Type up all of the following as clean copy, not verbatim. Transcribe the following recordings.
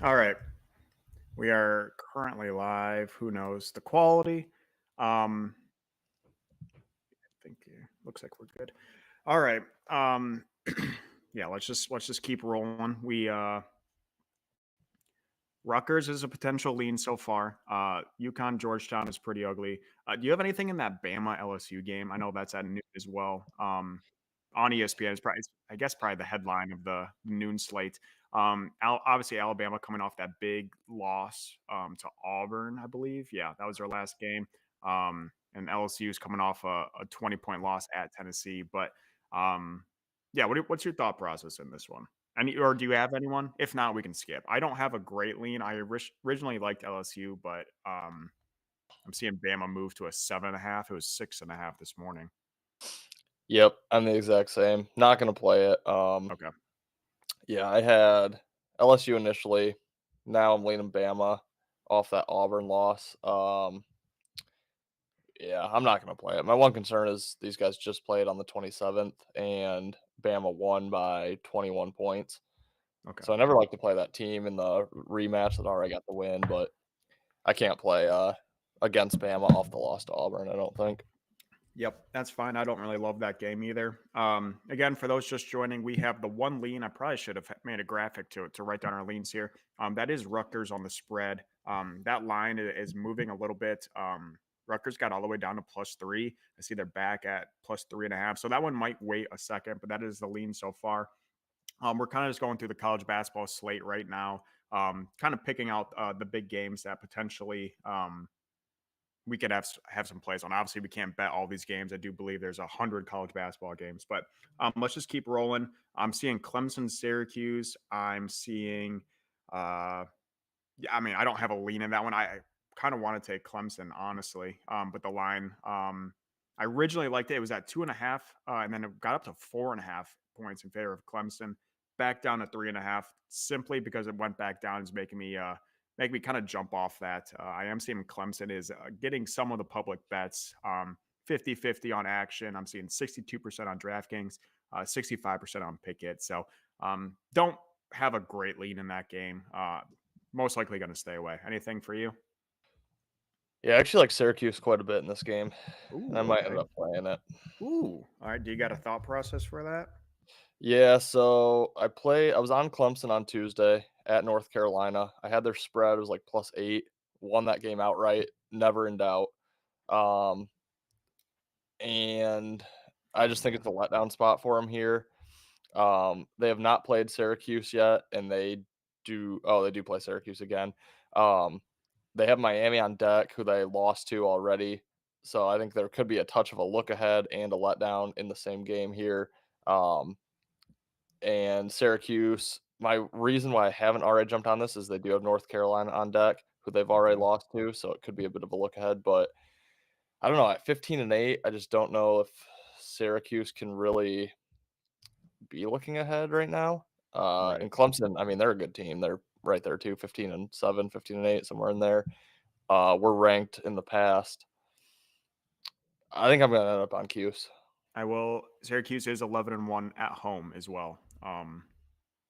All right. We are currently live. Who knows the quality? I think looks like we're good. All right. Yeah, let's just keep rolling. We Rutgers is a potential lean so far. UConn Georgetown is pretty ugly. Do you have anything in that Bama LSU game? I know that's at noon as well. On ESPN, I guess probably the headline of the noon slate. Obviously Alabama coming off that big loss to Auburn, I believe. Yeah, that was their last game. And LSU is coming off a 20-point loss at Tennessee. But yeah, what's your thought process in this one? Or do you have anyone? If not, we can skip. I don't have a great lean. I originally liked LSU, but I'm seeing Bama move to a 7.5. It was 6.5 this morning. Yep, I'm the exact same. Not gonna play it. Okay. Yeah, I had LSU initially. Now I'm leaning Bama off that Auburn loss. Yeah, I'm not gonna play it. My one concern is these guys just played on the 27th, and Bama won by 21 points. Okay. So I never like to play that team in the rematch that already got the win, but I can't play against Bama off the loss to Auburn. I don't think. Yep, that's fine. I don't really love that game either. Again, for those just joining, we have the one lean. I probably should have made a graphic to write down our leans here. That is Rutgers on the spread. That line is moving a little bit. Rutgers got all the way down to +3. I see they're back at +3.5. So that one might wait a second, but that is the lean so far. We're kind of just going through the college basketball slate right now, kind of picking out the big games that potentially we could have some plays on. Obviously, we can't bet all these games. I do believe there's 100 college basketball games, but let's just keep rolling. I'm seeing Clemson, Syracuse. I'm seeing, yeah, I mean, I don't have a lean in that one. I kind of want to take Clemson, honestly, but the line, I originally liked it. It was at 2.5, and then it got up to 4.5 points in favor of Clemson. Back down to 3.5, simply because it went back down, is making me make me kind of jump off that. I am seeing Clemson is getting some of the public bets 50-50 on action. I'm seeing 62% on DraftKings, 65% on Pickett. So don't have a great lead in that game. Most likely going to stay away. Anything for you? Yeah, I actually like Syracuse quite a bit in this game, and I Ooh, might end okay. up playing it. Ooh, all right. Do you got a thought process for that? Yeah, so I was on Clemson on Tuesday at North Carolina. I had their spread, it was like +8, won that game outright, never in doubt. Um, and I just think it's a letdown spot for them here. They have not played Syracuse yet, and they do play Syracuse again. Um, they have Miami on deck, who they lost to already. So I think there could be a touch of a look ahead and a letdown in the same game here. Um, and Syracuse. My reason why I haven't already jumped on this is they do have North Carolina on deck, who they've already Okay. lost to, so it could be a bit of a look ahead. But I don't know. At 15-8, I just don't know if Syracuse can really be looking ahead right now. Right. And Clemson, I mean, they're a good team. They're right there too, 15-7, 15-8, somewhere in there. We're ranked in the past. I think I'm gonna end up on Cuse. I will. Syracuse is 11-1 at home as well.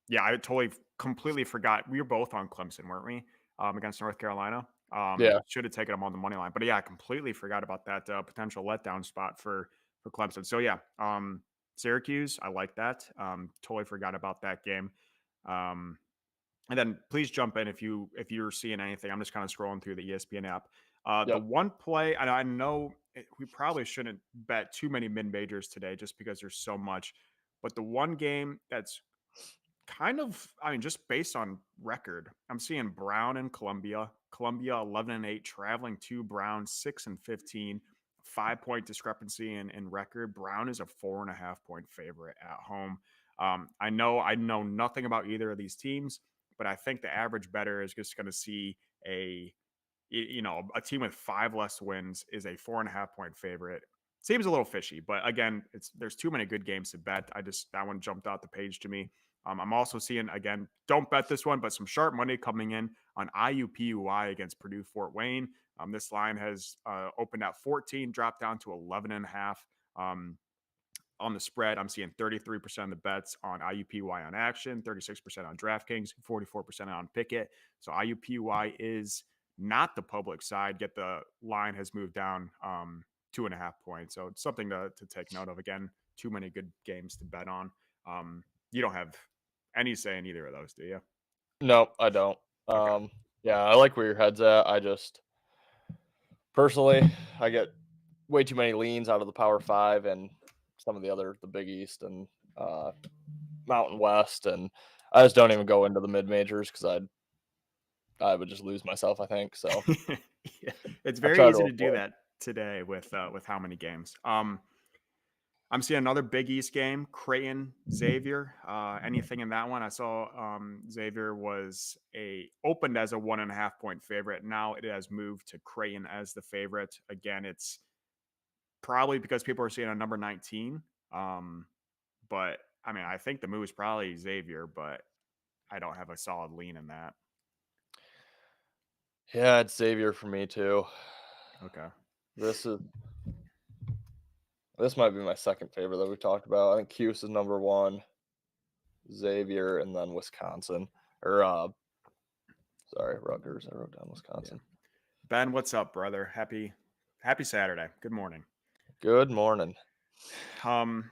Yeah, I totally completely forgot. We were both on Clemson, weren't we? Against North Carolina. Yeah, Should have taken them on the money line, but yeah, I completely forgot about that potential letdown spot for Clemson. So yeah, Syracuse, I like that. Totally forgot about that game. Um, And then please jump in if you're seeing anything. I'm just kind of scrolling through the ESPN app. The yep. one play, and I know we probably shouldn't bet too many mid majors today, just because there's so much. But the one game that's kind of, I mean, just based on record, I'm seeing Brown and Columbia. Columbia 11-8, traveling to Brown 6-15. 5 point discrepancy in record. Brown is a 4.5 point favorite at home. I know nothing about either of these teams, but I think the average better is just going to see a team with 5 less wins is a 4.5 point favorite. Seems a little fishy, but again, there's too many good games to bet. That one jumped out the page to me. I'm also seeing, again, don't bet this one, but some sharp money coming in on IUPUI against Purdue Fort Wayne. This line has opened at 14, dropped down to 11.5. on the spread, I'm seeing 33% of the bets on IUPY on action, 36% on DraftKings, 44% on Pickett. So IUPY is not the public side, yet the line has moved down 2.5 points. So it's something to take note of. Again, too many good games to bet on. You don't have any say in either of those, do you? No, I don't. Okay. Yeah, I like where your head's at. I just personally, I get way too many leans out of the Power Five and some of the Big East and uh, Mountain West, and I just don't even go into the mid majors because I would just lose myself. I think so. Yeah, it's I very try to easy to do avoid. that today with how many games. I'm seeing another Big East game, Creighton Xavier. Anything in that one? I saw Xavier was opened as a 1.5 point favorite. Now it has moved to Creighton as the favorite. Again, it's probably because people are seeing a number 19. But I mean, I think the move is probably Xavier, but I don't have a solid lean in that. Yeah, it's Xavier for me too. Okay. This is this might be my second favorite that we talked about. I think Cuse is number one, Xavier, and then Wisconsin. Or sorry, Rutgers. I wrote down Yeah. Wisconsin. Ben, what's up, brother? Happy Saturday. Good morning. Good morning. Um,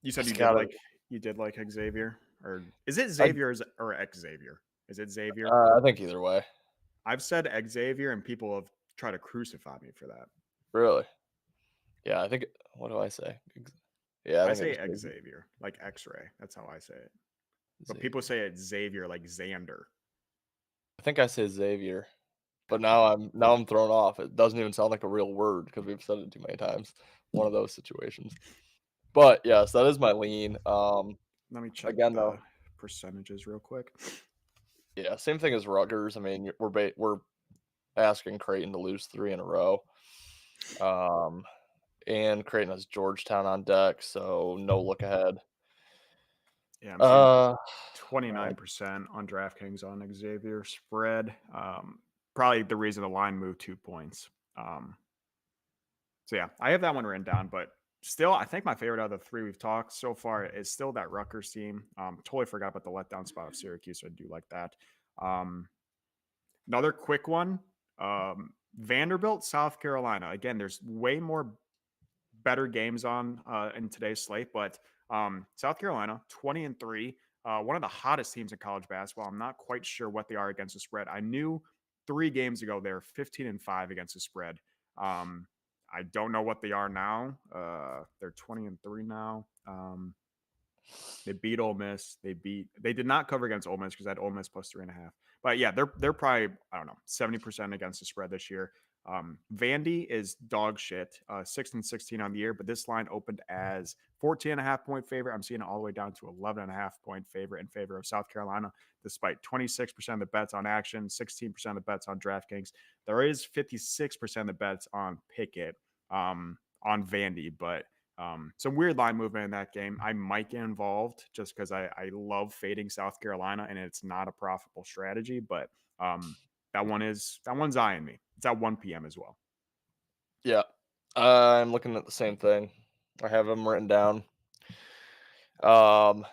you said Just gotta. you did like Xavier, or is it I Xavier or Xavier? Is it Xavier? I think either way. I've said Xavier, and people have tried to crucify me for that. Really. Yeah, I think. What do I say? Yeah, I I think it say is Xavier. Xavier, like X-ray. That's how I say it. But people Xavier. say it's Xavier, like Xander. I think I say Xavier, but Okay. now I'm thrown off. It doesn't even sound like a real word because we've said it too many times. One of those situations. But yes, that is my lean. Let me check Again the though, percentages real quick. yeah, same thing as Rutgers. I mean, we're asking Creighton to lose 3 in a row. Um, and Creighton has Georgetown on deck, so no look ahead. Yeah, I'm seeing Uh, uh 29% on DraftKings on Xavier spread. Probably the reason the line moved 2 points. So yeah, I have that one written down, but still, I think my favorite out of the three we've talked so far is still that Rutgers team. Totally forgot about the letdown spot of Syracuse, so I do like that. Um, Another quick one, Vanderbilt, South Carolina. Again, there's way more better games on in today's slate, but South Carolina, 20-3, one of the hottest teams in college basketball. I'm not quite sure what they are against the spread. I knew 3 games ago they're 15-5 against the spread. I don't know what they are now. They're 20-3 now. They beat Ole Miss. They did not cover against Ole Miss because I had Ole Miss plus 3.5. But yeah, they're probably, I don't know, 70% against the spread this year. Vandy is dog shit, 6-16 on the year, but this line opened as 14.5 point favorite. I'm seeing it all the way down to 11.5 point favorite in favor of South Carolina, despite 26% of the bets on action, 16% of the bets on DraftKings. There is 56% of the bets on Pickett on Vandy, but some weird line movement in that game. I might get involved just because I love fading South Carolina and it's not a profitable strategy, but that one's eyeing me. It's at 1 p.m. as well. yeah, I'm looking at the same thing. I have them written down. Um,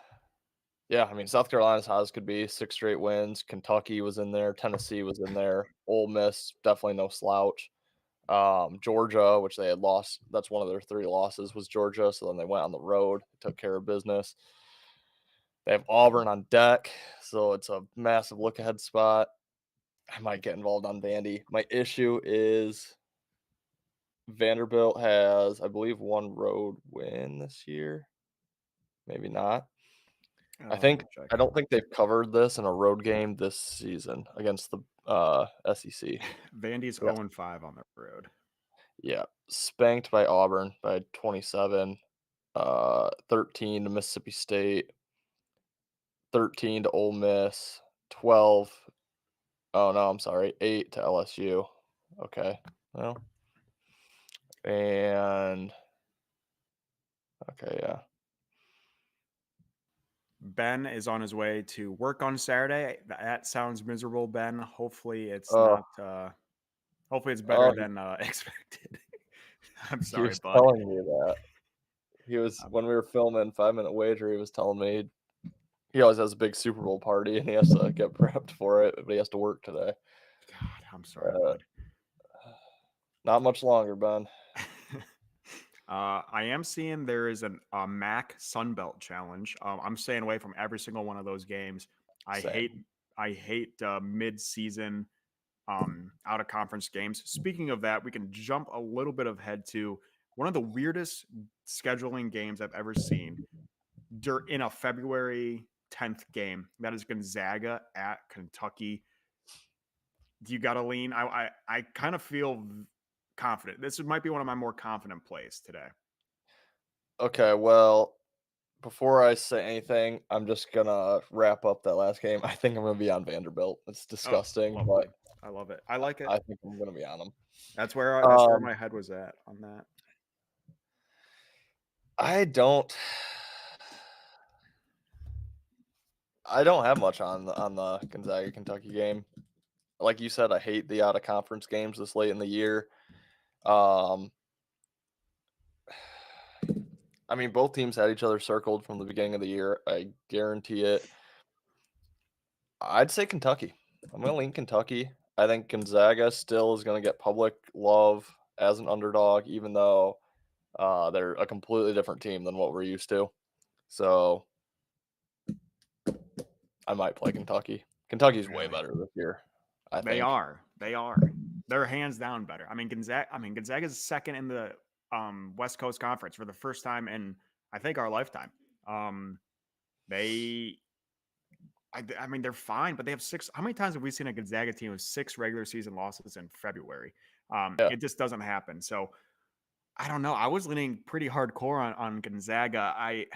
yeah, I mean South Carolina's hot as could be, 6 straight wins. Kentucky was in there, Tennessee was in there, Ole Miss definitely no slouch. Georgia, which they had lost, that's one of their 3 losses was Georgia. So then they went on the road, took care of business. They have Auburn on deck, so it's a massive look ahead spot. I might get involved on Vandy. My issue is Vanderbilt has, I believe, 1 road win this year. Maybe not. Let me check. I don't think they've covered this in a road game this season against the SEC. Vandy's Yes. 0-5 on the road. Yeah, spanked by Auburn by 27, 13 to Mississippi State, 13 to Ole Miss, 12. Oh no, I'm sorry, 8 to LSU. Okay, well, and okay, yeah. Ben is on his way to work on Saturday. That sounds miserable, Ben. Hopefully it's Oh, not hopefully it's better oh, than expected. I'm he sorry, was bud. telling me that. He was Um, when we were filming 5 Minute Wager, he was telling me he always has a big Super Bowl party and he has to get prepped for it, but he has to work today. God, I'm sorry, Uh, bud. Not much longer, Ben. I am seeing there is a MAC Sunbelt challenge. I'm staying away from every single one of those games. I hate Same. I hate mid-season out of conference games. Speaking of that, we can jump a little bit ahead to one of the weirdest scheduling games I've ever seen in a February 10th game. That is Gonzaga at Kentucky. Do you got to lean? I kind of feel confident. This might be one of my more confident plays today. Okay, well, before I say anything, I'm just gonna wrap up that last game. I think I'm gonna be on Vanderbilt. It's Oh, disgusting, but lovely. I love it. I like it. I think I'm gonna be on them. That's where my head was at on that. I don't I don't have much on the Gonzaga Kentucky game. Like you said, I hate the out of conference games this late in the year. Um, I mean, both teams had each other circled from the beginning of the year. I guarantee it. I'd say Kentucky. I'm going to lean Kentucky. I think Gonzaga still is going to get public love as an underdog, even though they're a completely different team than what we're used to. So I might play Kentucky. Kentucky's way Really? better this year, I They think. are. They are. They're hands down better. Gonzaga's second in the West Coast Conference for the first time in I think our lifetime. Um, they I mean, they're fine, but they have six. How many times have we seen a Gonzaga team with six regular season losses in February? Yeah. It just doesn't happen. So I don't know. I was leaning pretty hardcore on Gonzaga. I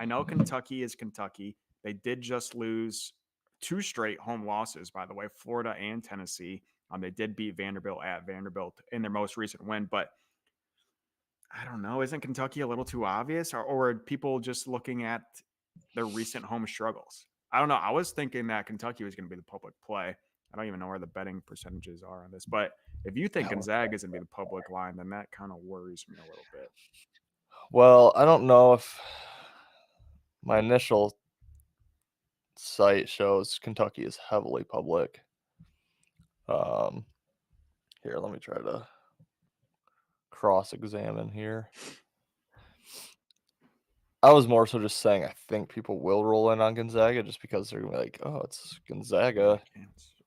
know Kentucky is Kentucky. They did just lose two straight home losses, by the way, Florida and Tennessee. They did beat Vanderbilt at Vanderbilt in their most recent win, but I don't know. Isn't Kentucky a little too obvious, or are people just looking at their recent home struggles? I don't know. I was thinking that Kentucky was going to be the public play. I don't even know where the betting percentages are on this, but if you think Gonzaga is going to be the public line, then that kind of worries me a little bit. Well, I don't know if my initial site shows Kentucky is heavily public. Um, Here, let me try to cross-examine here. I was more so just saying I think people will roll in on Gonzaga just because they're gonna be like, oh, it's Gonzaga.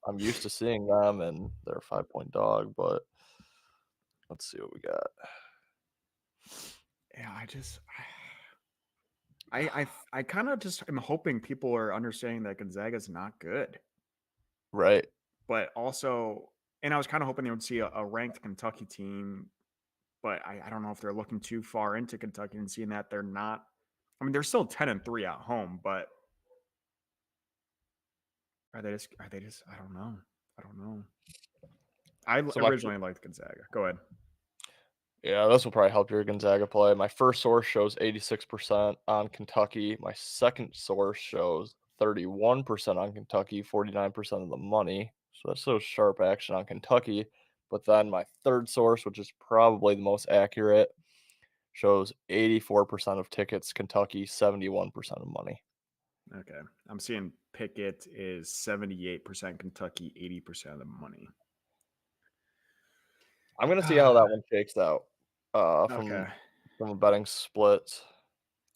I'm used to seeing them and they're a 5-point dog, but let's see what we got. Yeah, I kind of just am hoping people are understanding that Gonzaga's not good, Right. but also, and I was kind of hoping they would see a ranked Kentucky team, but I don't know if they're looking too far into Kentucky and seeing that they're not. I mean, they're still 10-3 at home, but are they just? I don't know. I don't know. I So originally liked Gonzaga. Go ahead. yeah, this will probably help your Gonzaga play. My first source shows 86% on Kentucky. My second source shows 31% on Kentucky, 49% of the money. So that's so sharp action on Kentucky. But then my third source, which is probably the most accurate, shows 84% of tickets Kentucky, 71% of money. Okay, I'm seeing Pickett is 78% Kentucky, 80% of the money. I'm gonna see how that one shakes out uh, Okay. from from a betting split.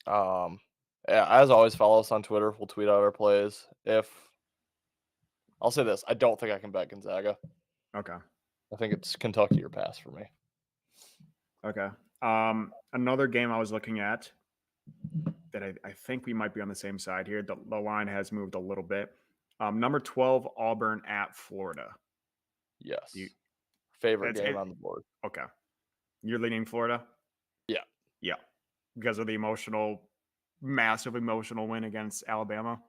Yeah, as always, follow us on Twitter. We'll tweet out our plays. If I'll say this, I don't think I can bet Gonzaga. Okay. I think it's Kentucky or pass for me. Okay. Another game I was looking at that I think we might be on the same side here. The line has moved a little bit. Number 12, Auburn at Florida. You, Yes, favorite that's game it. on the board. Okay. You're leaning Florida? Yeah. Yeah. Because of the massive emotional win against Alabama?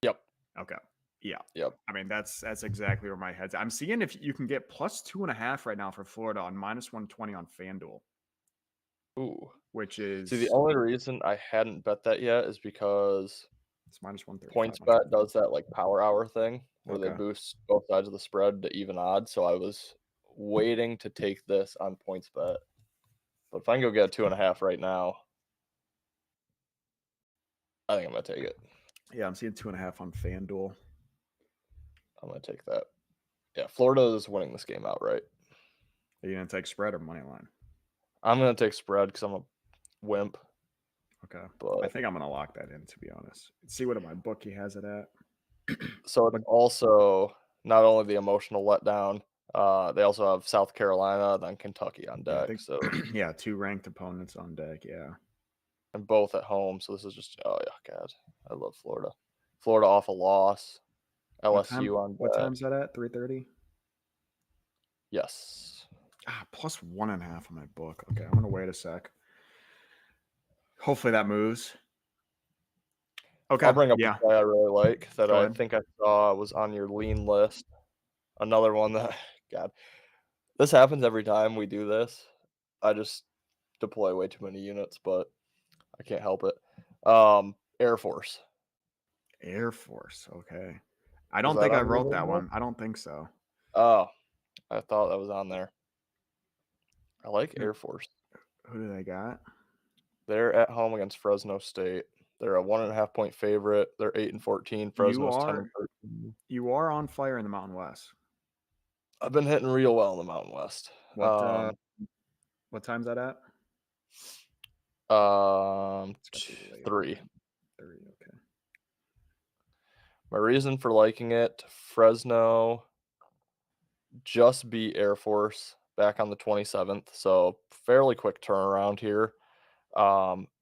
Yep. Okay. Yeah. Yep. I mean, that's exactly where my head's at. I'm seeing if you can get plus 2.5 right now for Florida on minus 120 on FanDuel, Ooh. which See, the is only reason I hadn't bet that yet is because it's minus 135 on PointsBet FanDuel. does that like power hour thing where they Okay. boost both sides of the spread to even odds. So I was waiting to take this on PointsBet. But if I can go get 2.5 right now, I think I'm going to take it. Yeah, I'm seeing 2.5 on FanDuel. I'm going to take that. Yeah, Florida is winning this game outright. Are you going to take spread or money line? I'm going to take spread because I'm a wimp. Okay. I But think I'm going to lock that in, to be honest. See what my bookie has it at. so it's But also not only the emotional letdown, they also have South Carolina, then Kentucky on yeah, I deck. think, So yeah, 2 ranked opponents on deck. Yeah. and both at home. So this is just God, I love Florida. Florida off a loss. LSU on What deck. time's that at? 3:30? Yes. Plus 1.5 on my book. Okay, I'm going to wait a sec. Hopefully that moves. Okay. I'll bring up a Yeah. play I really like that Go I ahead. think I saw was on your lean list. Another one that, God, this happens every time we do this. I just deploy way too many units, but I can't help it. Air Force. Air Force. Okay. I Was don't that think I on your wrote lean that list? one. I don't think so. Oh, I thought that was on there. I like Who, Air Force. who do they got? They're at home against Fresno State. They're a 1.5 point favorite. They're 8-14. You Fresno's 10 are and 13. you are on fire in the Mountain West. I've been hitting real well in the Mountain West. What time's that at? It's got to be late. 3. 3. Okay. My reason for liking it, Fresno just beat Air Force back on the 27th, so fairly quick turnaround here.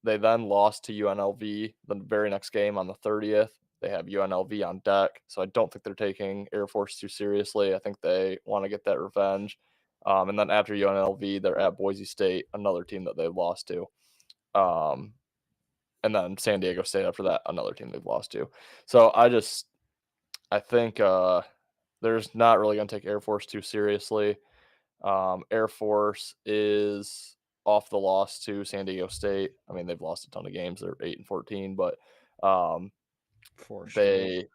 They then lost to UNLV the very next game on the 30th. They have UNLV on deck, so I don't think they're taking Air Force too seriously. I think they want to get that revenge. And then after UNLV, they're at Boise State, another team that they've lost to. And then San Diego State after that, another team they've lost to. So I think there's not really going to take Air Force too seriously. Air Force is off the loss to San Diego State. I mean, they've lost a ton of games. They're 8-14, but 4 straight.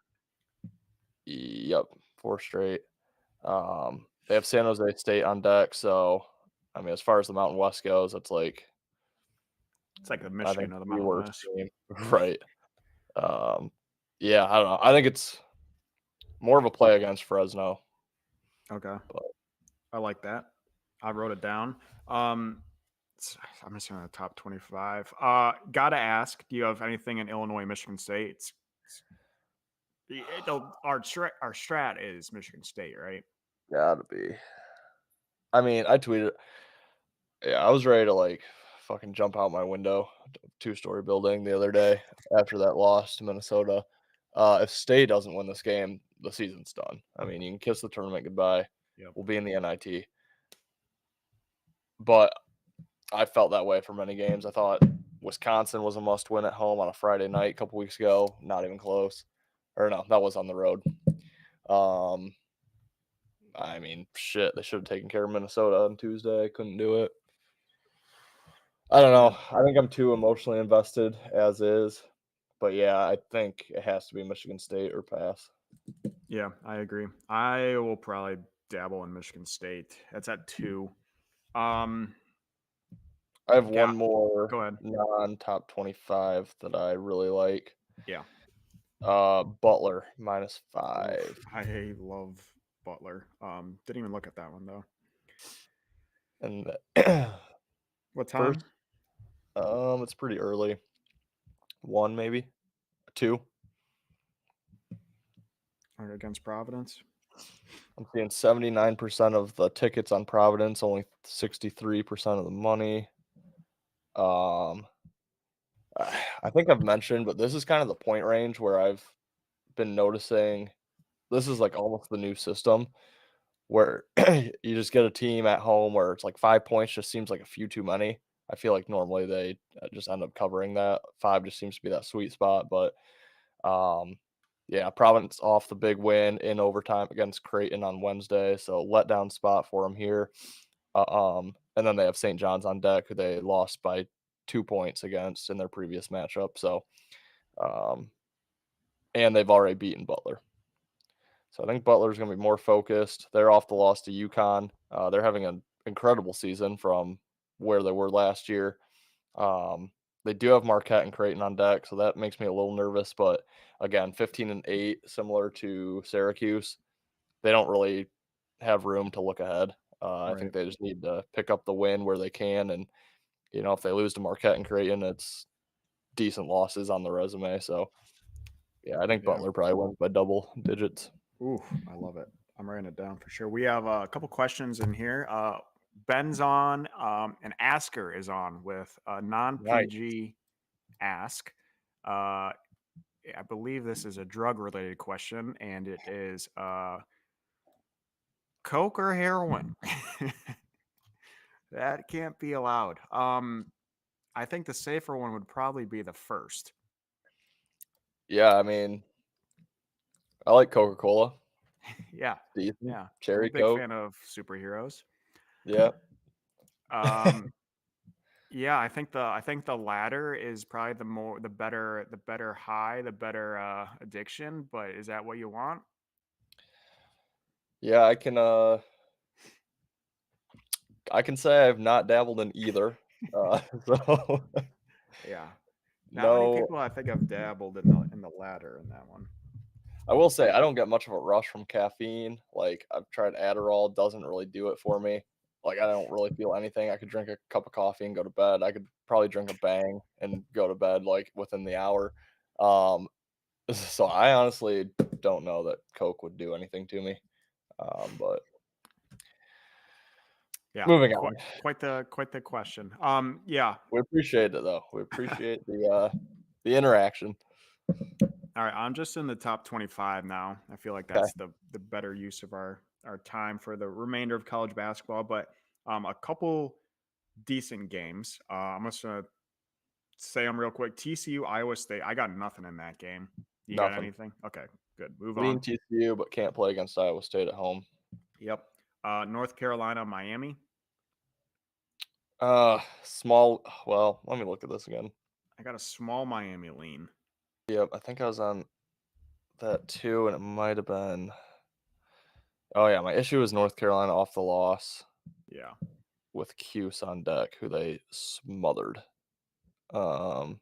they, yep, 4 straight. They have San Jose State on deck. So, I mean, as far as the Mountain West goes, it's like, It's like the I think Michigan of the the Mountain worst West. team. Right. Yeah, I don't know. I think it's more of a play against Fresno. Okay. But I like that. I wrote it down. I'm just on the top 25. Gotta ask, do you have anything in Illinois, Michigan State? Our strat is Michigan State, right? gotta be. I mean, I tweeted. Yeah, I was ready to like fucking jump out my window, 2-story building the other day after that loss to Minnesota. If State doesn't win this game, the season's done. I mean, you can kiss the tournament goodbye. Yep. We'll be in the NIT. But I felt that way for many games. I thought Wisconsin was a must-win at home on a Friday night a couple weeks ago. Not even close. Or no, that was on the road. I mean, shit, they should have taken care of Minnesota on Tuesday. Couldn't do it. I don't know. I think I'm too emotionally invested as is. But yeah, I think it has to be Michigan State or pass. Yeah, I agree. I will probably dabble in Michigan State. That's at 2. I have Yeah, one more go ahead. non-top 25 that I really like. Yeah. Butler -5. Oof, I love Butler. Didn't even look at that one though. And What time? first, it's pretty early. 1 maybe, 2. Against Providence. I'm seeing 79% of the tickets on Providence, only 63% of the money. I think I've mentioned, but this is kind of the point range where I've been noticing this is like almost the new system where you just get a team at home where it's like 5 points just seems like a few too many. I feel like normally they just end up covering that. 5 just seems to be that sweet spot, but yeah, Providence off the big win in overtime against Creighton on Wednesday, so letdown spot for them here. And then they have St. John's on deck, who they lost by 2 points against in their previous matchup. So, and they've already beaten Butler. So I think Butler's going to be more focused. They're off the loss to UConn. They're having an incredible season from where they were last year. They do have Marquette and Creighton on deck, so that makes me a little nervous. But again, 15-8, similar to Syracuse, they don't really have room to look ahead. I think Right. they just need to pick up the win where they can, and if they lose to Marquette and Creighton, it's decent losses on the resume. So yeah, I think Yeah. Butler probably wins by double digits. Ooh, I love it. I'm writing it down for sure. We have a couple questions in here. Ben's on, and Asker is on with a non Nice. PG ask. Uh, I believe this is a drug related question, and it is Coke or heroin? That can't be allowed. I think the safer one would probably be the first. Yeah, I mean, I like Coca-Cola, Yeah. decent. Yeah. I'm a Cherry big Coke. fan of superheroes. Yeah. Um, yeah, I think the latter is probably the better high, the better addiction, but is that what you want? Yeah, I can say I've not dabbled in either. So Yeah. Not many no, people I think have dabbled in the latter in that one. I will say I don't get much of a rush from caffeine. Like I've tried Adderall, doesn't really do it for me. Like I don't really feel anything. I could drink a cup of coffee and go to bed. I could probably drink a bang and go to bed like within the hour. Um, so I honestly don't know that Coke would do anything to me. But Yeah, moving quite on. quite the question. Yeah. We appreciate it though. We appreciate the interaction. All right, I'm just in the top 25 now. I feel like Okay, that's the better use of our time for the remainder of college basketball, but a couple decent games. I'm just gonna say them real quick. TCU, Iowa State. I got nothing in that game. You got nothing. anything? Okay, good. Move Lean on. TCU, but can't play against Iowa State at home. Yep. North Carolina, Miami. Small. Well, let me look at this again. I got a small Miami lean. Yep, I think I was on that too, and it might have been. Oh yeah, my issue is North Carolina off the loss Yeah. with Cuse on deck, who they smothered. Um,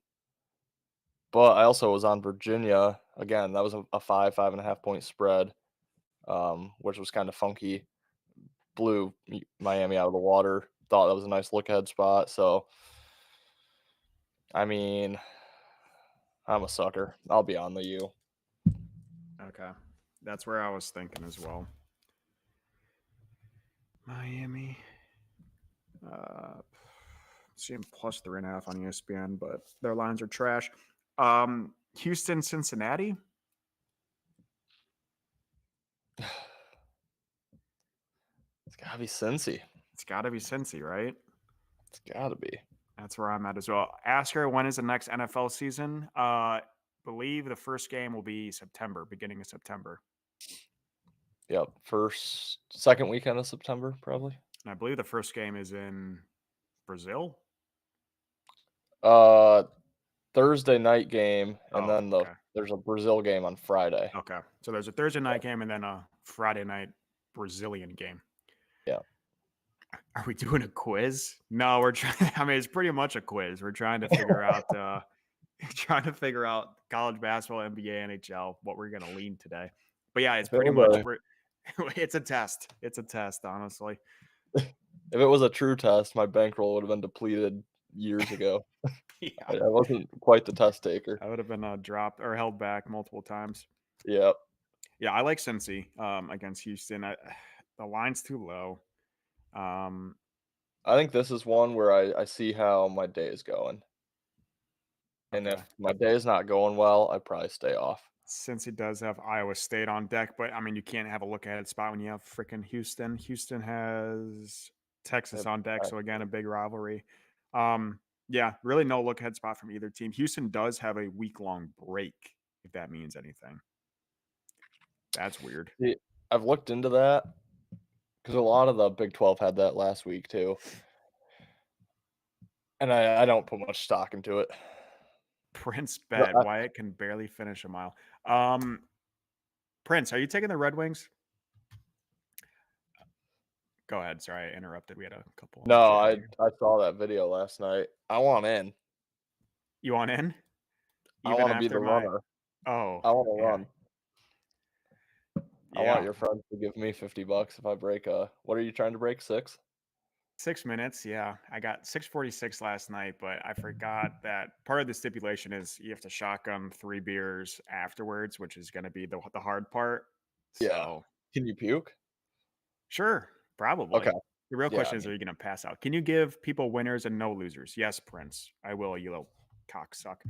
but I also was on Virginia again. That was a 5.5 point spread, which was kind of funky. Blew Miami out of the water. Thought that was a nice look ahead spot. So, I mean, I'm a sucker. I'll be on the U. Okay. That's where I was thinking as well. Miami. Uh, seeing plus 3.5 on ESPN, but their lines are trash. Houston, Cincinnati. It's gotta be Cincy. It's got to be Cincy, right? It's gotta be. That's where I'm at as well. Ask her when is the next NFL season. Believe the first game will be September, beginning of September, Yep. Second weekend of September, probably. and I believe the first game is in Brazil. Uh, Thursday night game, and Oh, then okay, there's a Brazil game on Friday. okay. So there's a Thursday night game and then a Friday night Brazilian game. Yeah. Are we doing a quiz? No, we're trying. I mean, it's pretty much a quiz. We're trying to figure out, trying to figure out college basketball, NBA, NHL, what we're gonna lean today. But yeah, it's If it pretty was much a we're. It's a test. It's a test, honestly. if it was a true test, my bankroll would have been depleted years ago. Yeah, I wasn't quite the test taker. I would have been dropped or held back multiple times. Yep. Yeah, I like Cincy against Houston. The line's too low. Um, I think this is one where I see how my day is going. And okay. if my day is not going well, I probably stay off. Cincy does have Iowa State on deck, but I mean, you can't have a look ahead spot when you have freaking Houston. Houston has Texas Yep. on deck, so again, a big rivalry. Yeah, really no look ahead spot from either team. Houston does have a week long break, if that means anything. That's weird. See, I've looked into that because a lot of the Big 12 had that last week too. And I don't put much stock into it. Prince But bet Wyatt can barely finish a mile. Prince, are you taking the Red Wings? Go ahead. Sorry, I interrupted. We had a couple no, chatting I here. I saw that video last night. I want in. You want in? I Even wanna be after the my runner. oh, I wanna yeah. run. I want Yeah. your friends to give me $50 if I break what are you trying to break, 6? 6 minutes, yeah. I got 6:46 last night, but I forgot that part of the stipulation is you have to shotgun 3 beers afterwards, which is gonna be the hard part. Yeah. So, Can you puke? sure, Okay. probably. The real Yeah, question I is, are mean, you gonna pass out? Can you give people winners and no losers? Yes, Prince. I will, you little cocksuck.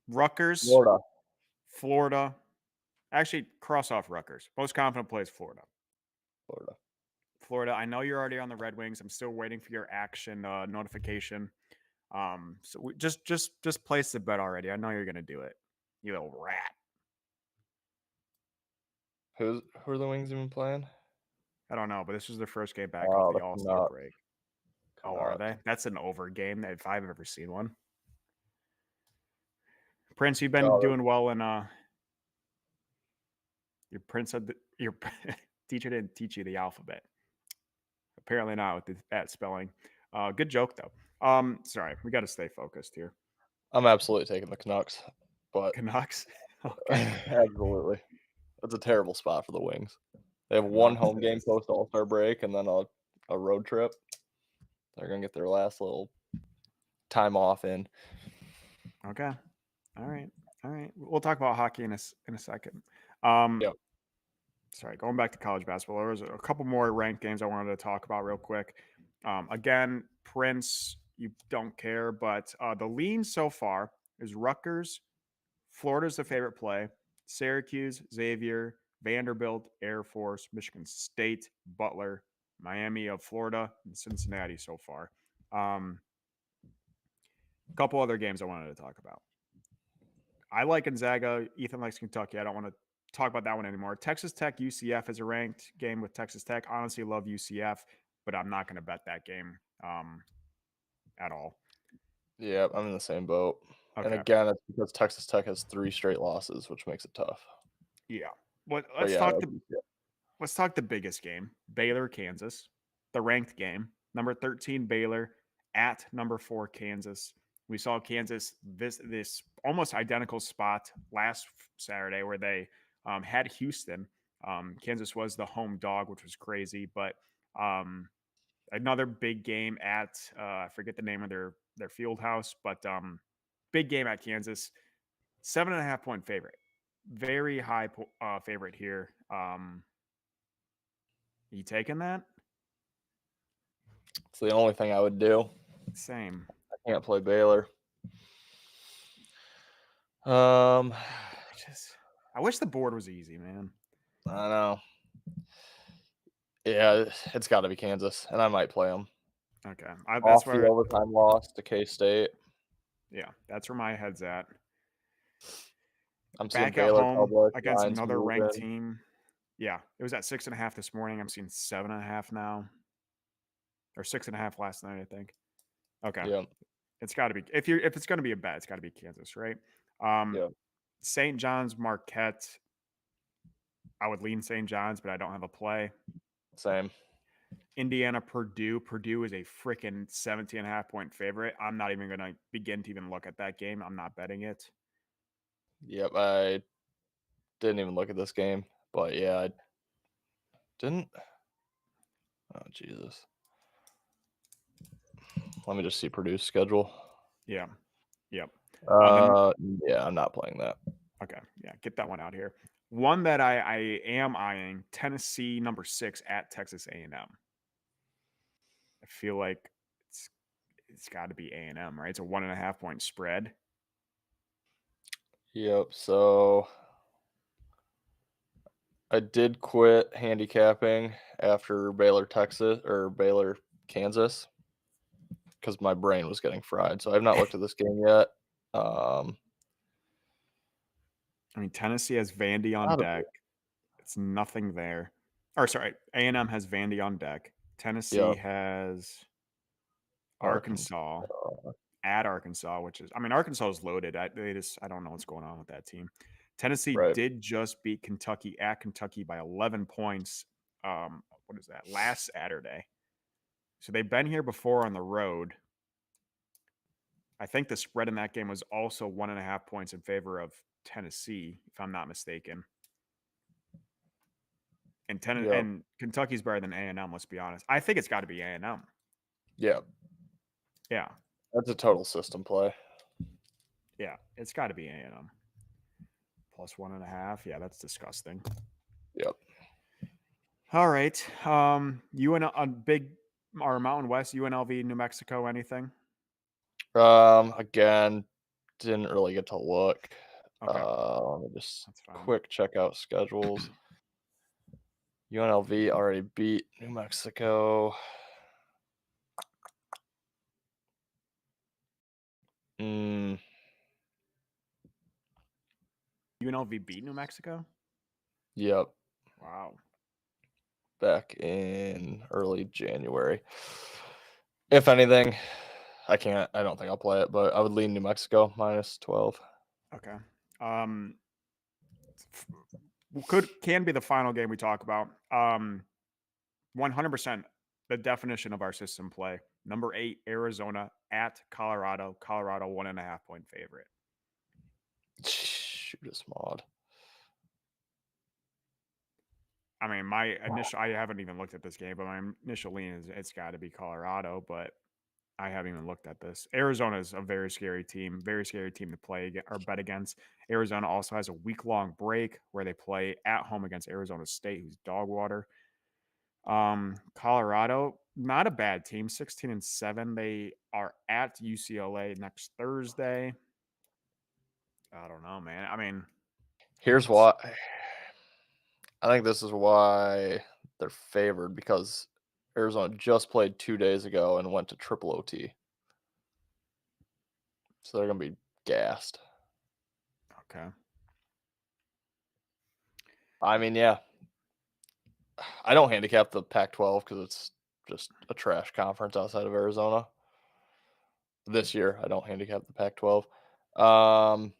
Rutgers, Florida. Florida. Actually, cross off Rutgers. Most confident plays Florida. Florida. Florida. I know you're already on the Red Wings. I'm still waiting for your action notification. So we just place the bet already. I know you're gonna do it, you little rat. Who are the Wings even playing? I don't know, but this is their first game back off Oh, the the All Star Canucks. break. Oh, are Canucks. they? That's an over game if I've ever seen one. Prince, you've been Oh, doing well in your Prince said your teacher didn't teach you the alphabet. Apparently not with that spelling. Good joke though. Sorry, we got to stay focused here. I'm absolutely taking the Canucks, but Canucks. Okay. absolutely. That's a terrible spot for the Wings. They have one Canucks home it game is. post All-Star break and then a road trip. They're gonna get their last little time off in. Okay. All right. All right. We'll talk about hockey in a second. Um, Yep. Sorry, going back to college basketball, there was a couple more ranked games I wanted to talk about real quick. Again, Prince, you don't care, but the lean so far is Rutgers. Florida's the favorite play. Syracuse, Xavier, Vanderbilt, Air Force, Michigan State, Butler, Miami of Florida, and Cincinnati so far. A couple other games I wanted to talk about. I like Gonzaga. Ethan likes Kentucky. I don't want to talk about that one anymore. Texas Tech, UCF is a ranked game with Texas Tech. Honestly, love UCF, but I'm not going to bet that game at all. Yeah, I'm in the same boat. And Okay. again, it's because Texas Tech has 3 straight losses, which makes it tough. Yeah. But But yeah, let's talk the biggest game. Baylor, Kansas, the ranked game. Number 13 Baylor at number 4 Kansas. We saw Kansas this almost identical spot last Saturday where they had Houston. Kansas was the home dog, which was crazy, but another big game at I forget the name of their field house, but big game at Kansas. 7.5 point favorite, very high favorite here. You taking that? it's the only thing I would do. Same. I can't play Baylor. Um, I wish the board was easy, man. I know. Yeah, it's got to be Kansas, and I might play them. Okay, that's Off the where overtime loss to K-State. yeah, that's where my head's at. I'm seeing Back at Baylor home public against lines another ranked moving. team. Yeah, it was at 6.5 this morning. I'm seeing 7.5 now, or 6.5 last night, I think. Okay, Yeah, it's got to be if it's going to be a bet, it's got to be Kansas, right? yeah, St. John's Marquette. I would lean St. John's, but I don't have a play. same. Indiana, Purdue. Purdue is a freaking 17.5 point favorite. I'm not even going to begin to even look at that game. I'm not betting it. Yep, I didn't even look at this game, but yeah, I didn't. Oh Jesus! Let me just see Purdue's schedule. Yeah. Yep. Then Uh, yeah, I'm not playing that. okay. Yeah. Get that one out here. One that I am eyeing: Tennessee number 6 at Texas A&M. I feel like it's got to be A&M, right? It's a 1.5 point spread. Yep. So I did quit handicapping after Baylor, Texas, or Baylor, Kansas, because my brain was getting fried. So I've not looked at this game yet. Um, I mean, Tennessee has Vandy on gotta be. deck. It's nothing there. Or sorry, A&M has Vandy on deck. Tennessee Yep. has Arkansas. Arkansas at Arkansas, which is, I mean, Arkansas is loaded. I don't know what's going on with that team. Tennessee Right. did just beat Kentucky at Kentucky by 11 points. What is that? Last Saturday. So they've been here before on the road. I think the spread in that game was also 1.5 points in favor of Tennessee, if I'm not mistaken. Yep. And Kentucky's better than A&M. Let's be honest. I think it's got to be A&M. Yeah. Yeah, That's a total system play. yeah, it's got to be A&M. Plus 1.5. Yeah, that's disgusting. Yep. All right. UN on big or Mountain West, UNLV, New Mexico, anything? Again, didn't really get to look. Okay, Let me just that's fine. quick check out schedules. UNLV already beat New Mexico. Mm, UNLV beat New Mexico? yep, Wow. back in early January. If anything, I don't think I'll play it, but I would lean New Mexico minus 12. Okay. Um, can be the final game we talk about. 100% the definition of our system play. Number 8, Arizona at Colorado. Colorado 1.5 point favorite. Shoot a mod. I mean, I haven't even looked at this game, but my initial lean is it's got to be Colorado, but I haven't even looked at this. Arizona is a very scary team to play or bet against. Arizona also has a week-long break where they play at home against Arizona State, who's dog water. Colorado, not a bad team, 16-7. They are at UCLA next Thursday. I don't know, man. I mean, Here's it's why. I think this is why they're favored because Arizona just played 2 days ago and went to triple OT. So they're going to be gassed. okay. I mean, yeah. I don't handicap the Pac-12 because it's just a trash conference outside of Arizona. This year, I don't handicap the Pac-12. I'm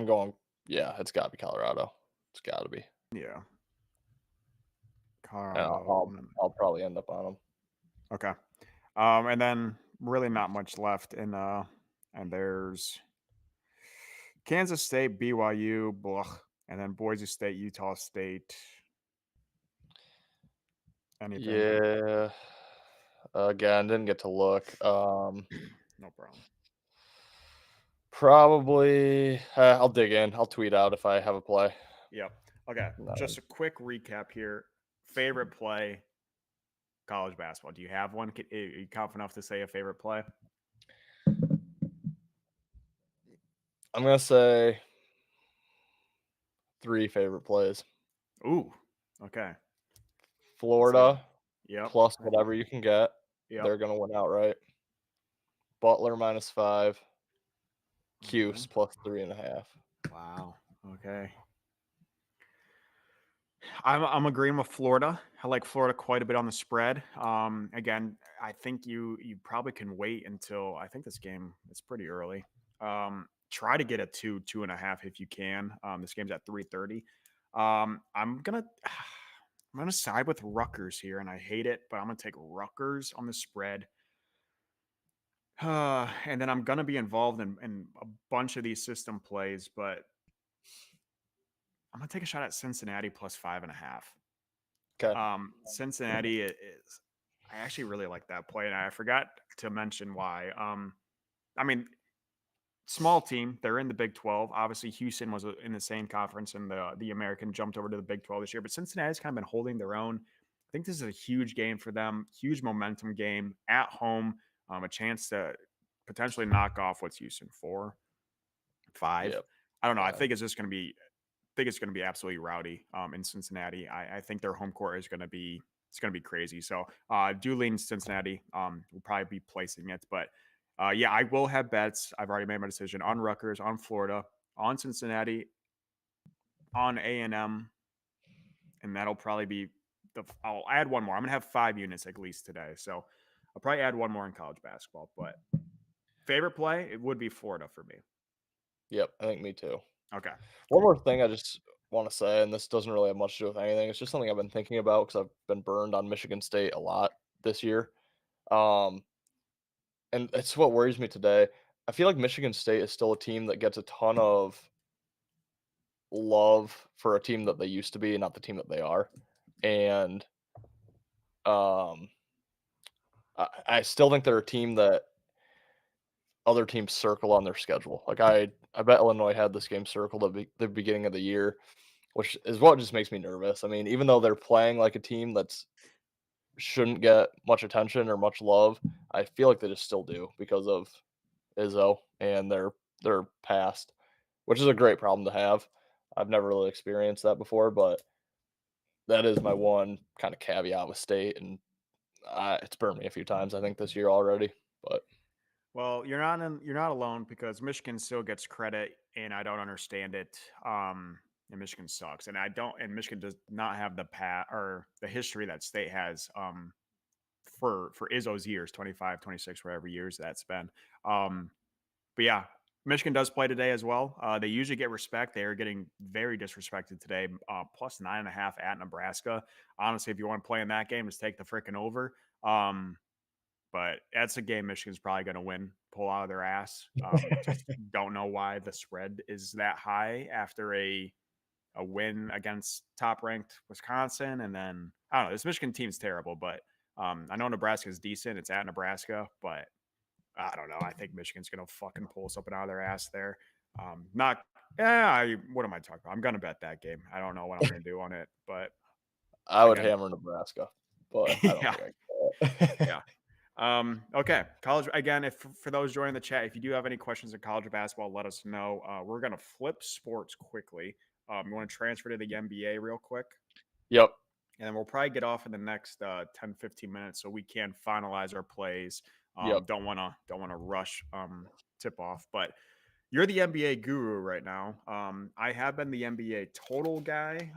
going, yeah, it's got to be Colorado. It's got to be. Yeah. And Colorado. I'll probably end up on them. Okay. And then really not much left in and there's Kansas State, BYU, blah, and then Boise State, Utah State. Anything? Yeah. Again, didn't get to look. No problem. Probably. I'll dig in. I'll tweet out if I have a play. Yep. Okay. No. Just a quick recap here. Favorite play, college basketball. Do you have one? Are you confident enough to say a favorite play? I'm gonna say 3 favorite plays. Ooh. Okay. Let's hear it. Florida Yep. plus whatever you can get. Yep. They're gonna win outright. Butler minus 5. Okay. Cuse plus 3.5. Wow. Okay. I'm agreeing with Florida. I like Florida quite a bit on the spread. Again, I think you probably can wait until I think this game is pretty early. Try to get a 2.5 if you can. This game's at 3:30. I'm gonna side with Rutgers here, and I hate it, but I'm gonna take Rutgers on the spread. And then I'm gonna be involved in a bunch of these system plays, but I'm gonna take a shot at Cincinnati plus 5.5. Okay. Cincinnati is. I actually really like that play, and I forgot to mention why. I mean, small team. They're in the Big 12. Obviously, Houston was in the same conference, and the American jumped over to the Big 12 this year. But Cincinnati's kind of been holding their own. I think this is a huge game for them. Huge momentum game at home. A chance to potentially knock off what's Houston 4, 5. Yep. I don't know. I 5. think it's just going to be think it's going to be absolutely rowdy in Cincinnati. I think their home court is going to be it's going to be crazy. So do lean Cincinnati. We'll probably be placing it, but yeah, I will have bets. I've already made my decision on Rutgers, on Florida, on Cincinnati, on A&M, and that'll probably be I'll add one more. I'm gonna have 5 units at least today, so I'll probably add one more in college basketball. But favorite play, it would be Florida for me. Yep. I think me too. Okay, One more thing I just want to say, and this doesn't really have much to do with anything. It's just something I've been thinking about because I've been burned on Michigan State a lot this year. Um, and it's what worries me today. I feel like Michigan State is still a team that gets a ton of love for a team that they used to be, not the team that they are. And um, I still think they're a team that other teams circle on their schedule. Like I bet Illinois had this game circled at the beginning of the year, which is what just makes me nervous. I mean, even though they're playing like a team that's shouldn't get much attention or much love, I feel like they just still do because of Izzo and their past, which is a great problem to have. I've never really experienced that before, but that is my one kind of caveat with State, and it's burned me a few times, I think, this year already. But Well, you're not alone because Michigan still gets credit, and I don't understand it. And Michigan sucks, and I don't. And Michigan does not have the or the history that State has. For Izzo's years, 25, 26, whatever years that's been. Um, but yeah, Michigan does play today as well. They usually get respect. They are getting very disrespected today. Plus 9.5 at Nebraska. Honestly, if you want to play in that game, just take the freaking over. Um, but that's a game Michigan's probably going to win, pull out of their ass. Just don't know why the spread is that high after a win against top ranked Wisconsin, and then I don't know. This Michigan team's terrible, but I know Nebraska's decent. It's at Nebraska, but I don't know. I think Michigan's going to fucking pull something out of their ass there. Not, yeah. What am I talking about? I'm going to bet that game. I don't know what I'm going to do on it, but I would again, hammer Nebraska, but I don't yeah, think I can. yeah. Okay. College again. If for those joining the chat, if you do have any questions in college basketball, let us know. We're gonna flip sports quickly. You want to transfer to the NBA real quick, Yep, and then we'll probably get off in the next 10, 15 minutes so we can finalize our plays. yep. Don't wanna rush tip off, but you're the NBA guru right now. I have been the NBA total guy.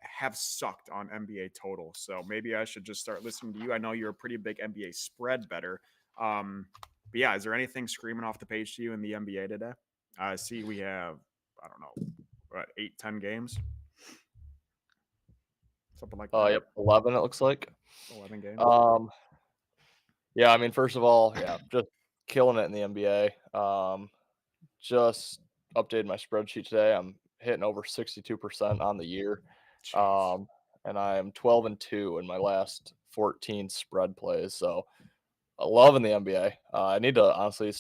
Have sucked on NBA total, so maybe I should just start listening to you. I know you're a pretty big NBA spread better. Um, but yeah, is there anything screaming off the page to you in the NBA today? I see we have, I don't know, what, 8, 10 games, something like that. Yep, 11 it looks like. 11 games. Um, yeah, I mean, first of all, yeah, just killing it in the NBA. Just updated my spreadsheet today. I'm hitting over 62% on the year. Jeez. Um, and I am 12 and 2 in my last 14 spread plays. So I love in the NBA. I need to honestly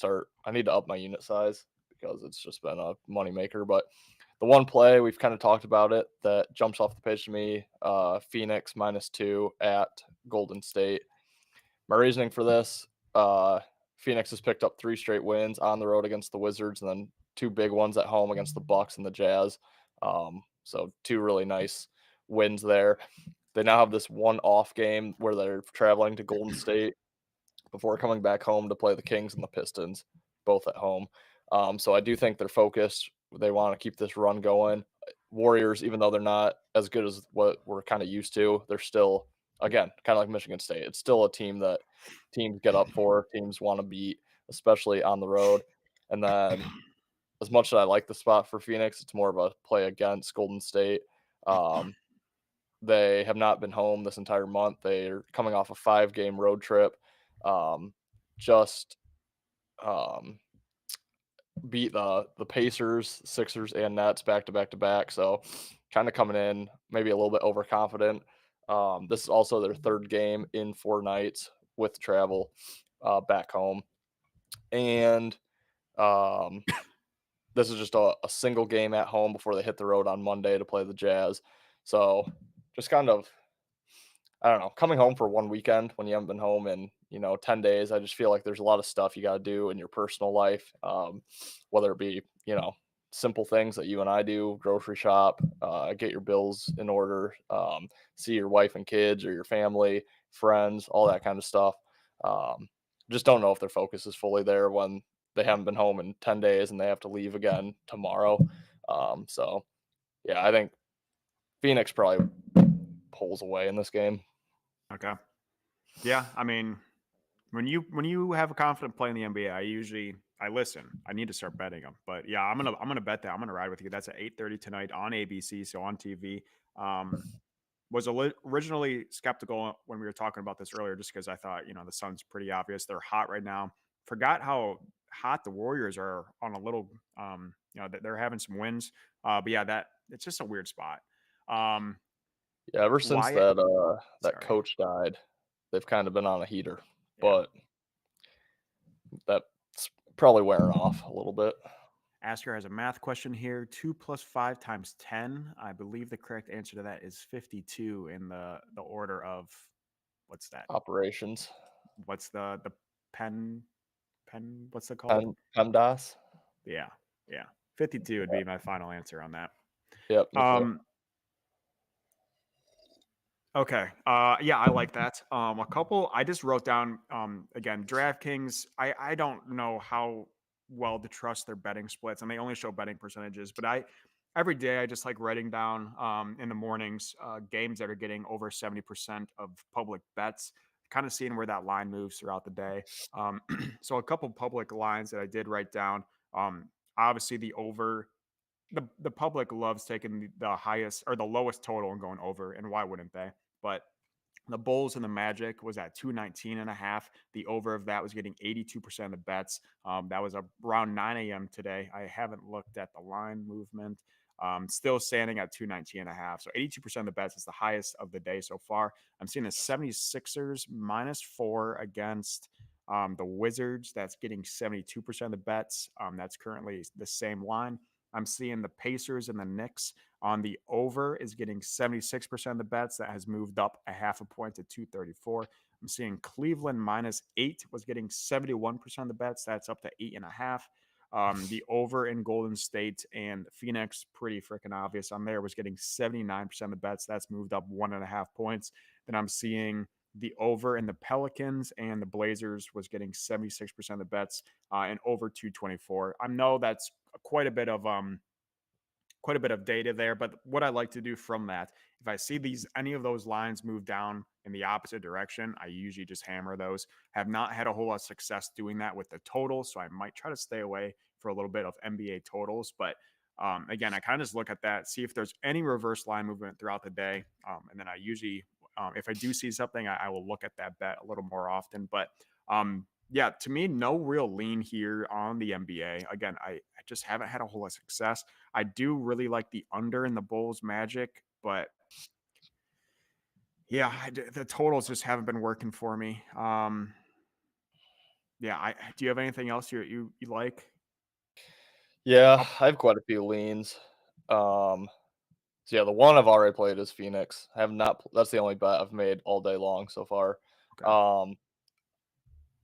I need to up my unit size because it's just been a moneymaker. But the one play we've kind of talked about it that jumps off the page to me, Phoenix -2 at Golden State. My reasoning for this, Phoenix has picked up 3 straight wins on the road against the Wizards, and then 2 big ones at home against the Bucks and the Jazz. So 2 really nice wins there. They now have this one off game where they're traveling to Golden State before coming back home to play the Kings and the Pistons, both at home. So I do think they're focused. They want to keep this run going. Warriors, even though they're not as good as what we're kind of used to, they're still, again, kind of like Michigan State. It's still a team that teams get up for, teams want to beat, especially on the road. And then, as much as I like the spot for Phoenix, it's more of a play against Golden State. Um, they have not been home this entire month. They're coming off a 5-game road trip. Um, just um, beat the Pacers, Sixers, and Nets back to back to back. So kind of coming in maybe a little bit overconfident. This is also their 3rd game in 4 nights with travel back home, and um, this is just a single game at home before they hit the road on Monday to play the Jazz. So just kind of, I don't know, coming home for one weekend when you haven't been home in, 10 days, I just feel like there's a lot of stuff you got to do in your personal life, whether it be, simple things that you and I do, grocery shop, get your bills in order, see your wife and kids or your family, friends, all that kind of stuff. Um, just don't know if their focus is fully there when they haven't been home in 10 days and they have to leave again tomorrow. So, yeah, I think Phoenix probably pulls away in this game. Okay. Yeah, I mean, when you have a confident play in the NBA, I listen. I need to start betting them. But yeah, I'm gonna bet that. I'm gonna ride with you. That's at 8:30 tonight on ABC, so on TV. Um, was originally skeptical when we were talking about this earlier, just because I thought the Suns pretty obvious. They're hot right now. forgot how hot the Warriors are on a little. That they're having some wins. But yeah, that it's just a weird spot. Um, Yeah, ever since Wyatt, that sorry, coach died, they've kind of been on a heater, yeah. but that's probably wearing off a little bit. Asker has a math question here. 2 plus 5 times 10. I believe the correct answer to that is 52 in the order of what's that? Operations. What's the pen what's it called? PEMDAS? Yeah. Yeah. 52 would be my final answer on that. Yep, me too. Um Okay. Yeah, I like that. A couple I just wrote down again, DraftKings, I don't know how well to trust their betting splits and they only show betting percentages, but I every day I just like writing down in the mornings games that are getting over 70% of public bets, kind of seeing where that line moves throughout the day. Um so a couple public lines that I did write down obviously the over the public loves taking the highest or the lowest total and going over, and why wouldn't they? But the Bulls and the Magic was at 219 and a half. The over of that was getting 82% of the bets. That was around 9 a.m. today. I haven't looked at the line movement. Still standing at 219 and a half. So 82% of the bets is the highest of the day so far. I'm seeing the 76ers -4 against the Wizards. That's getting 72% of the bets. That's currently the same line. I'm seeing the Pacers and the Knicks on the over is getting 76% of the bets. That has moved up a half a point to 234. I'm seeing Cleveland -8 was getting 71% of the bets. That's up to 8.5. The over in Golden State and Phoenix, pretty freaking obvious on there, was getting 79% of the bets. That's moved up 1.5 points. Then I'm seeing the over in the Pelicans and the Blazers was getting 76% of the bets and over 224. I know that's quite a bit of data there. But what I like to do from that, if I see any of those lines move down in the opposite direction, I usually just hammer those. Have not had a whole lot of success doing that with the totals, so I might try to stay away for a little bit of NBA totals. But again, I kind of just look at that, see if there's any reverse line movement throughout the day, and then I usually, if I do see something, I will look at that bet a little more often. But yeah, to me, no real lean here on the NBA. Again, I just haven't had a whole lot of success. I do really like the under in the Bulls Magic, but yeah, the totals just haven't been working for me. Yeah, I do you have anything else you like? Yeah, Up, I have quite a few leans. Um, so yeah, the one I've already played is Phoenix. I have not. That's the only bet I've made all day long so far. okay, Um,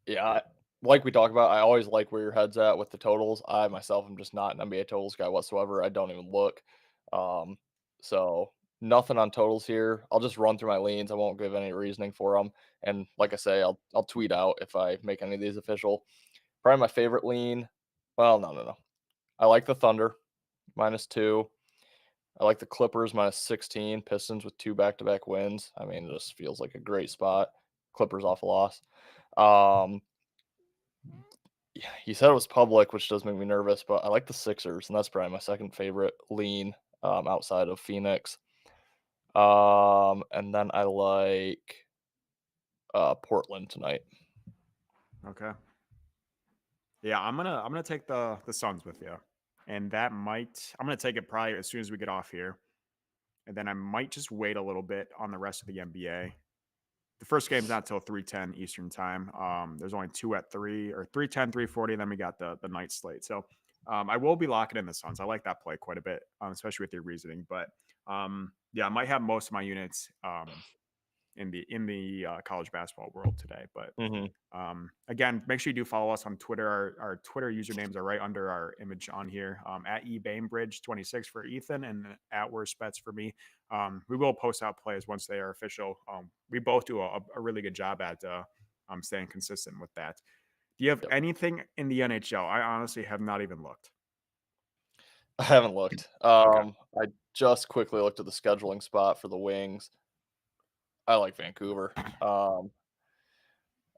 yeah, like we talked about, I always like where your head's at with the totals. I myself am just not an NBA totals guy whatsoever. I don't even look. Um, so nothing on totals here. I'll just run through my leans. I won't give any reasoning for them. And like I say, I'll tweet out if I make any of these official. Probably my favorite lean. Well, no. I like the Thunder -2. I like the Clippers -16. Pistons with 2 back-to-back wins. I mean, it just feels like a great spot. Clippers off a loss. Um, yeah, he said it was public, which does make me nervous, but I like the Sixers, and that's probably my second favorite lean outside of Phoenix. And then I like Portland tonight. okay. Yeah, I'm gonna take the Suns with you, and that might I'm gonna take it probably as soon as we get off here, and then I might just wait a little bit on the rest of the NBA. The first game's not till 3:10 Eastern time. There's only two at 3 or 3:10, 3:40. Then we got the night slate. So I will be locking in the Suns. I like that play quite a bit, especially with your reasoning. But yeah, I might have most of my units in the college basketball world today. But Hmm. again, make sure you do follow us on Twitter. Our Twitter usernames are right under our image on here at eBainbridge26 for Ethan and at Worst Bets for me. We will post out plays once they are official. We both do a really good job at staying consistent with that. Do you have Yep. anything in the NHL? I honestly have not even looked. I haven't looked. Okay. I just quickly looked at the scheduling spot for the Wings. I like Vancouver.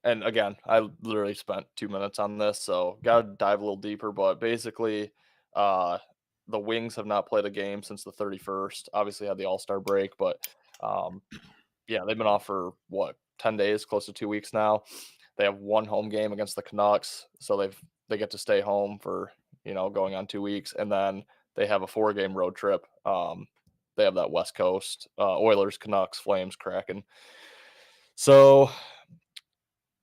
And again, I literally spent 2 minutes on this, so gotta dive a little deeper. But basically, uh, the Wings have not played a game since the 31st. Obviously, had the All Star break, but um, yeah, they've been off for what 10 days, close to 2 weeks now. They have one home game against the Canucks, so they get to stay home for, going on 2 weeks, and then they have a 4-game road trip. They have that West Coast, Oilers, Canucks, Flames, Kraken. So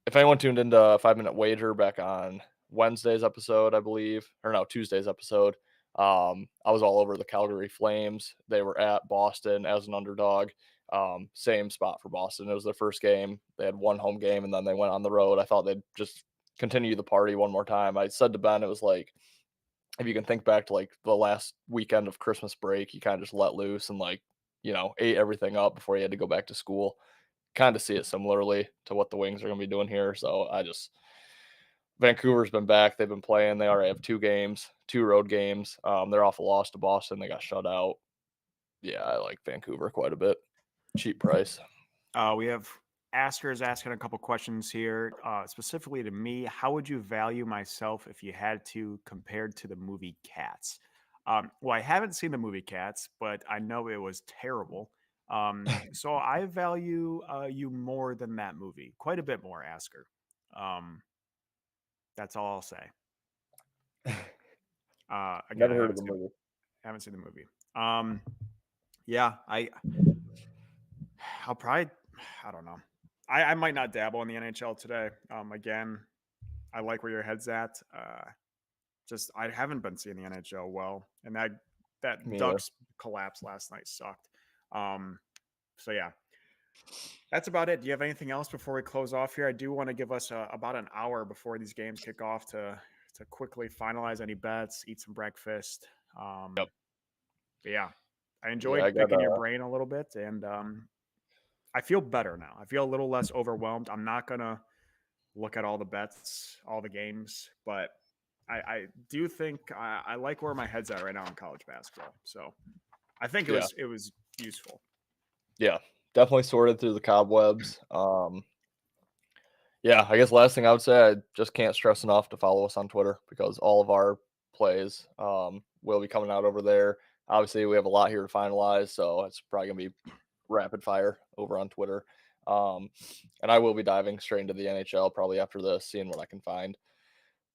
if anyone tuned into a 5-minute wager back on Wednesday's episode, I believe, or no, Tuesday's episode, I was all over the Calgary Flames. They were at Boston as an underdog. Same spot for Boston. It was their first game. They had one home game and then they went on the road. I thought they'd just continue the party one more time. I said to Ben, it was like, if you can think back to like the last weekend of Christmas break, you kind of just let loose and like, ate everything up before you had to go back to school. Kind of see it similarly to what the Wings are going to be doing here. So Vancouver's been back. They've been playing. They already have 2 games, 2 road games. They're off a loss to Boston. They got shut out. Yeah, I like Vancouver quite a bit. Cheap price. We have Asker is asking a couple questions here, specifically to me. How would you value myself if you had to compared to the movie Cats? Well, I haven't seen the movie Cats, but I know it was terrible. So I value you more than that movie, quite a bit more, Asker. Um, that's all I'll say. Again, Never heard of the movie. haven't seen the movie. Yeah, I'll probably, I don't know. I might not dabble in the NHL today. Again, I like where your head's at. Just I haven't been seeing the NHL well, and that Me either. Ducks collapse last night sucked. Um, so yeah, that's about it. Do you have anything else before we close off here? I do want to give us about an hour before these games kick off to quickly finalize any bets, eat some breakfast. Yep. But yeah, I Yeah, I enjoyed got picking your brain a little bit, and I feel better now. I feel a little less overwhelmed. I'm not gonna look at all the bets, all the games, but I do think I like where my head's at right now in college basketball. So I think yeah, it was useful. yeah. Definitely sorted through the cobwebs. Yeah, I guess last thing I would say, I just can't stress enough to follow us on Twitter because all of our plays will be coming out over there. Obviously, we have a lot here to finalize, so it's probably gonna be rapid fire over on Twitter. Um, and I will be diving straight into the NHL probably after this, seeing what I can find.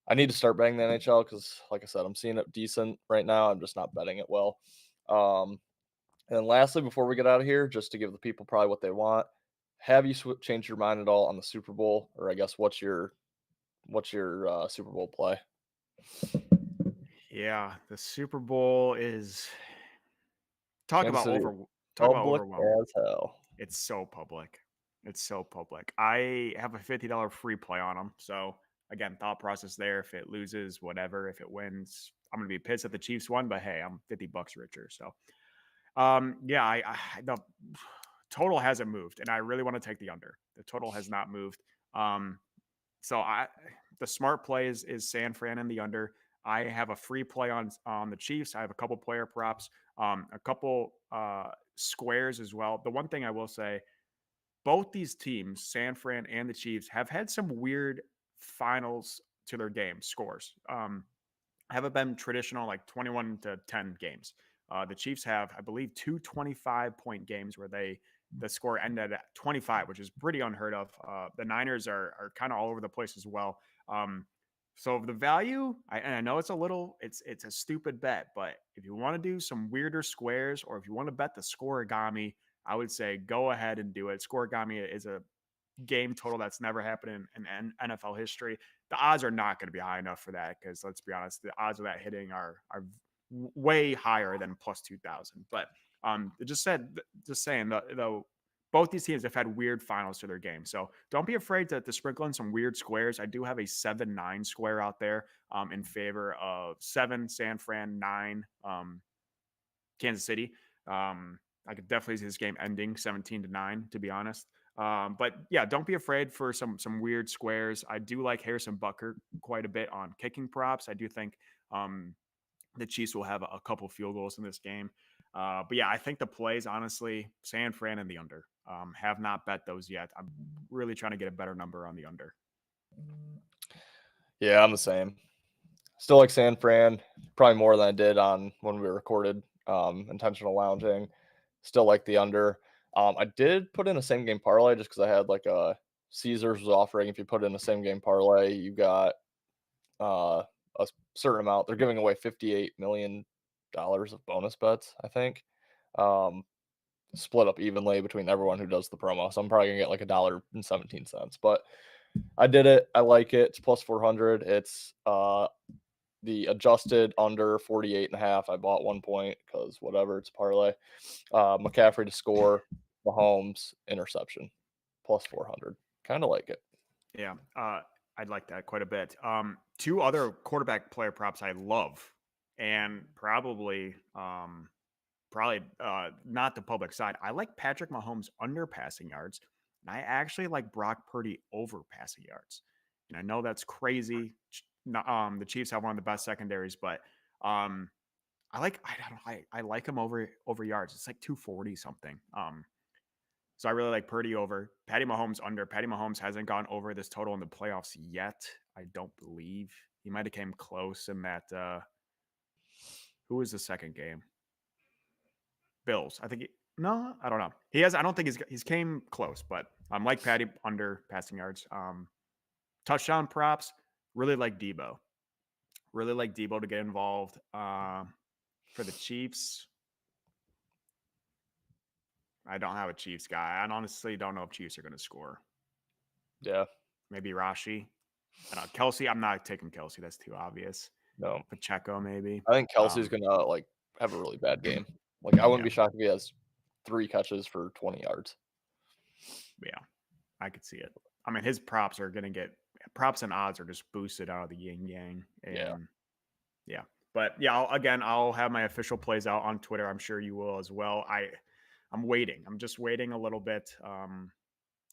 I need to start betting the NHL because, like I said, I'm seeing it decent right now. I'm just not betting it well. Um, and then lastly, before we get out of here, just to give the people probably what they want, have you changed your mind at all on the Super Bowl, or I guess what's your Super Bowl play? Yeah, the Super Bowl is talk Kansas about City, over talk about public overwhelming. as hell. It's so public. It's so public. I have a $50 free play on them. So again, thought process there. If it loses, whatever. If it wins, I'm gonna be pissed at the Chiefs won, but hey, I'm $50 richer. So yeah, the total hasn't moved, and I really want to take the under. The total has not moved. Um, so the smart play is San Fran and the under. I have a free play on the Chiefs. I have a couple player props, a couple squares as well. The one thing I will say, both these teams, San Fran and the Chiefs, have had some weird finals to their game scores. Haven't been traditional like 21 to 10 games. The Chiefs have, I believe, two 25-point games where the score ended at 25, which is pretty unheard of. The Niners are kind of all over the place as well. So the value, and I know it's a stupid bet, but if you want to do some weirder squares or if you want to bet the scoregami, I would say go ahead and do it. Scoregami is a game total that's never happened in NFL history. The odds are not going to be high enough for that because let's be honest, the odds of that hitting are way higher than plus 2,000. But just saying the both these teams have had weird finals to their game. So don't be afraid to sprinkle in some weird squares. I do have a 7-9 square out there in favor of 7 San Fran, 9 Kansas City. I could definitely see this game ending 17-9, to be honest. But yeah, don't be afraid for some weird squares. I do like Harrison Butker quite a bit on kicking props. I do think the Chiefs will have a couple field goals in this game. But yeah, I think the plays, honestly, San Fran and the under. Have not bet those yet. I'm really trying to get a better number on the under. Yeah, I'm the same. Still like San Fran, probably more than I did on when we recorded intentional lounging. Still like the under. I did put in a same game parlay just because I had like a Caesars was offering, if you put in a same game parlay, you got a certain amount. They're giving away $58 million of bonus bets, I think. Um, Split up evenly between everyone who does the promo. So I'm probably gonna get like $1.17. But I did it. I like it. It's plus 400. It's the adjusted under 48.5. I bought 1 point because whatever, it's a parlay. McCaffrey to score, Mahomes interception, plus 400. Kind of like it. Yeah, I'd like that quite a bit. Two other quarterback player props I love, and probably not the public side. I like Patrick Mahomes under passing yards, and I actually like Brock Purdy over passing yards. And I know that's crazy. The Chiefs have one of the best secondaries, but I like him over yards. It's like 240 something. So I really like Purdy over. Patty Mahomes under. Patty Mahomes hasn't gone over this total in the playoffs yet. I don't believe he might have came close in that. Who was the second game? Bills. I think. No, I don't know. He has. I don't think he's came close, but like Patty under passing yards. Touchdown props. Really like Debo. Really like Debo to get involved. For the Chiefs, I don't have a Chiefs guy. I honestly don't know if Chiefs are going to score. Yeah. Maybe Rashi. I don't know. Kelsey, I'm not taking Kelsey. That's too obvious. No. Pacheco, maybe. I think Kelsey's gonna like have a really bad game. Like I wouldn't Yeah. be shocked if he has 3 catches for 20 yards. Yeah, I could see it. I mean, his props are going to get props and odds are just boosted out of the yin yang. Yeah. And yeah. But yeah, I'll have my official plays out on Twitter. I'm sure you will as well. I'm waiting. I'm just waiting a little bit.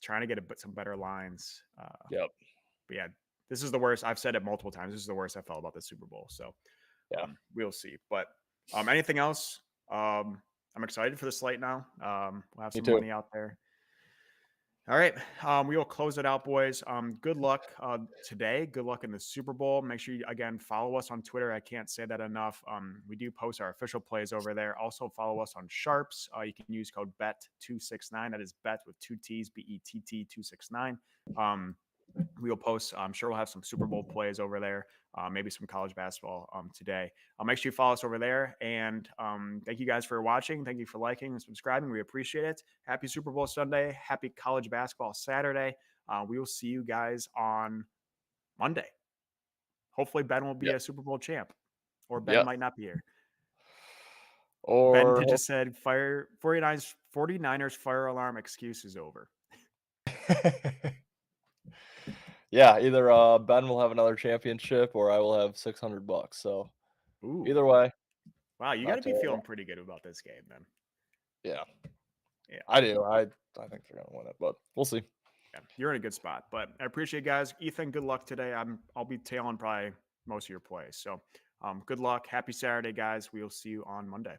Trying to get some better lines. Yep. But yeah, this is the worst. I've said it multiple times. This is the worst I felt about the Super Bowl. So Yeah. we'll see. But anything else? I'm excited for the slate now. We'll have some money out there. All right. We will close it out, boys. Good luck today. Good luck in the Super Bowl. Make sure you, again, follow us on Twitter. I can't say that enough. We do post our official plays over there. Also, follow us on Sharps. You can use code BET269. That is BET with 2 T's, BETT 269. We will post. I'm sure we'll have some Super Bowl plays over there, maybe some college basketball today. Make sure you follow us over there. And thank you guys for watching. Thank you for liking and subscribing. We appreciate it. Happy Super Bowl Sunday. Happy college basketball Saturday. We will see you guys on Monday. Hopefully, Ben will be a Super Bowl champ, or Ben might not be here. Or Ben just said, "Fire 49ers fire alarm excuse is over." Yeah, either Ben will have another championship or I will have $600. So either way. Wow, you got to be feeling pretty good about this game then. Yeah. Yeah. I do. I think they're gonna win it, but we'll see. Yeah, you're in a good spot. But I appreciate it, guys. Ethan, good luck today. I'll be tailing probably most of your plays. So good luck. Happy Saturday, guys. We will see you on Monday.